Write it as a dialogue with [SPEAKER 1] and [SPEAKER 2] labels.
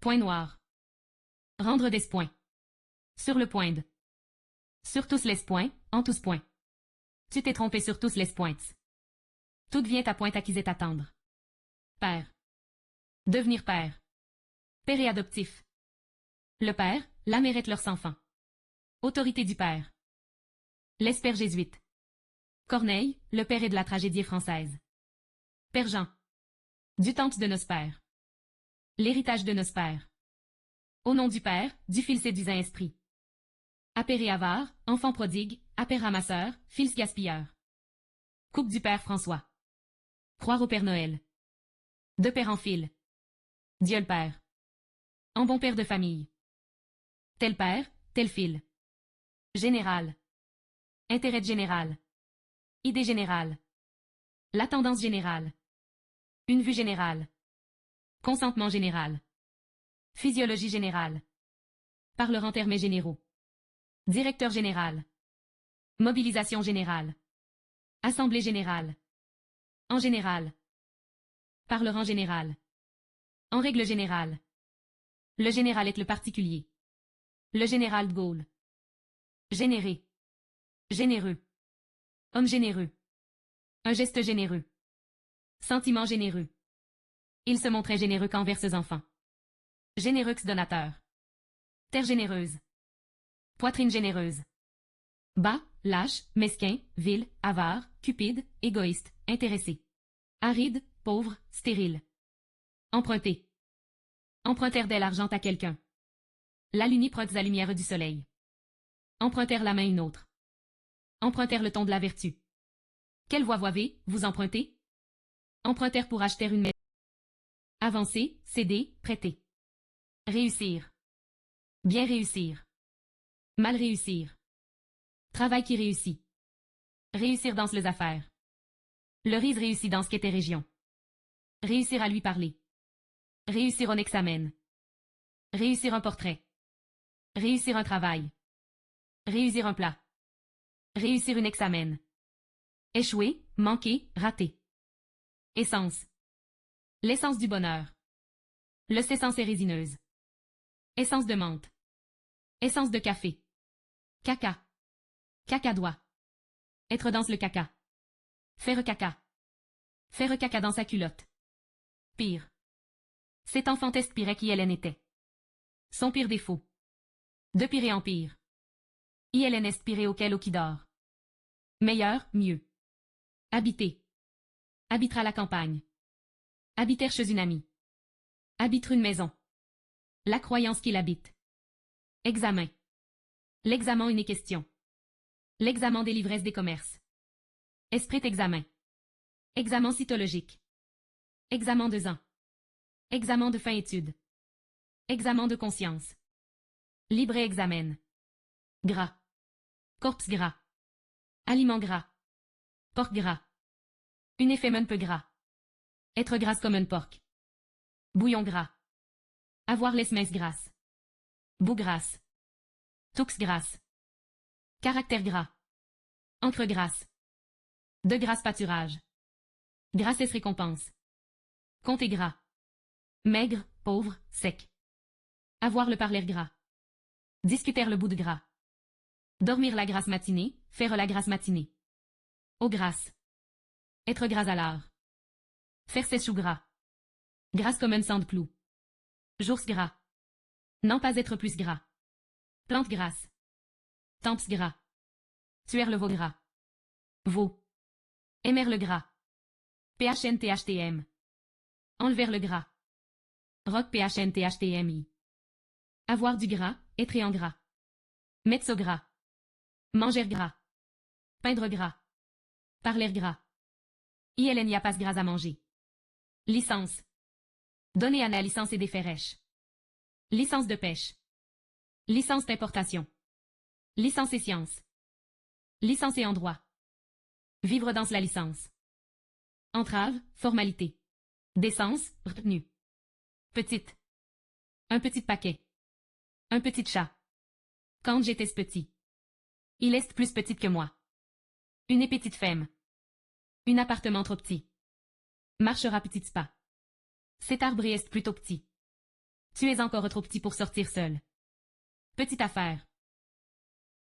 [SPEAKER 1] Point noir. Rendre des points. Sur le point de. Sur tous les points, en tous points. Tu t'es trompé sur tous les points. Tout vient à point à qui est attendre. Père. Devenir père. Père et adoptif. Le père, la mère est leurs enfants. Autorité du père. L'espère jésuite. Corneille, le père est de la tragédie française. Père Jean. Du temple de nos pères. L'héritage de nos pères. Au nom du Père, du Fils et du Saint-Esprit. Apéré avare, enfant prodigue, apé ramasseur, fils gaspilleur. Coupe du Père François. Croire au Père Noël. De père en fil. Dieu le Père. En bon père de famille. Tel père, tel fil. Général. Intérêt général. Idée générale. La tendance générale. Une vue générale. Consentement général. Physiologie générale. Parleur en termes généraux. Directeur général. Mobilisation générale. Assemblée générale. En général. Parleur en général. En règle générale. Le général est le particulier. Le général de Gaulle. Généré. Généreux. Homme généreux. Un geste généreux. Sentiment généreux. Il se montrait généreux qu'envers ses enfants. Généreux donateur. Terre généreuse. Poitrine généreuse. Bas, lâche, mesquin, vil, avare, cupide, égoïste, intéressé. Aride, pauvre, stérile. Emprunter. Empruntèrent de l'argent à quelqu'un. La lune prête la lumière du soleil. Empruntèrent la main une autre. Empruntèrent le ton de la vertu. Quelle voie vous empruntez? Empruntèrent pour acheter une maison. Avancer, céder, prêter. Réussir. Bien réussir. Mal réussir. Travail qui réussit. Réussir dans les affaires. Le riz réussit dans ce qu'était région. Réussir à lui parler. Réussir un examen. Réussir un portrait. Réussir un travail. Réussir un plat. Réussir un examen. Échouer, manquer, rater. Essence. L'essence du bonheur. Le essence est résineuse. Essence de menthe. Essence de café. Caca. Cacadois. Être dans le caca. Faire caca. Faire caca dans sa culotte. Pire. Cet enfant pirait qui elle en était. Son pire défaut. De pire en pire. ILN espiré auquel au qui dort. Meilleur, mieux. Habiter. Habitera la campagne. Habiter chez une amie. Habitre une maison. La croyance qu'il habite. Examen. L'examen une question. L'examen des livresses des commerces. Esprit examen. Examen cytologique. Examen de ans. Examen de fin étude. Examen de conscience. Libre examen. Gras. Corpse gras. Aliment gras. Porc gras. Une effet un peu gras. Être grasse comme un porc. Bouillon gras. Avoir les minces grasses. Boue grasse. Toux grasse. Caractère gras. Encre grasse. De grasse pâturage. Grassesse récompense. Compter gras. Maigre, pauvre, sec. Avoir le parler gras. Discuter le bout de gras. Dormir la grasse matinée, faire la grasse matinée. Eau grasse. Être gras à l'art. Faire ses choux gras. Grasse comme un sang de clou. Jours gras. N'en pas être plus gras. Plante grasse. Temps gras. Tuer le veau gras. Veau. Aimer le gras. PHNTHTM. Enlever le gras. Rock PHNTHTMI. Avoir du gras, être en gras. Mettre au gras. Manger gras. Peindre gras. Parler gras. ILN y a pas gras à manger. Licence. Donner à la licence et des ferrèches. Licence de pêche. Licence d'importation. Licence et sciences. Licence et en droit. Vivre dans la licence. Entrave, formalité. Décence, retenue. Petite. Un petit paquet. Un petit chat. Quand j'étais petit. Il est plus petite que moi. Une petite femme. Un appartement trop petit. Marchera petit pas. Cet arbre est plutôt petit. Tu es encore trop petit pour sortir seul. Petite affaire.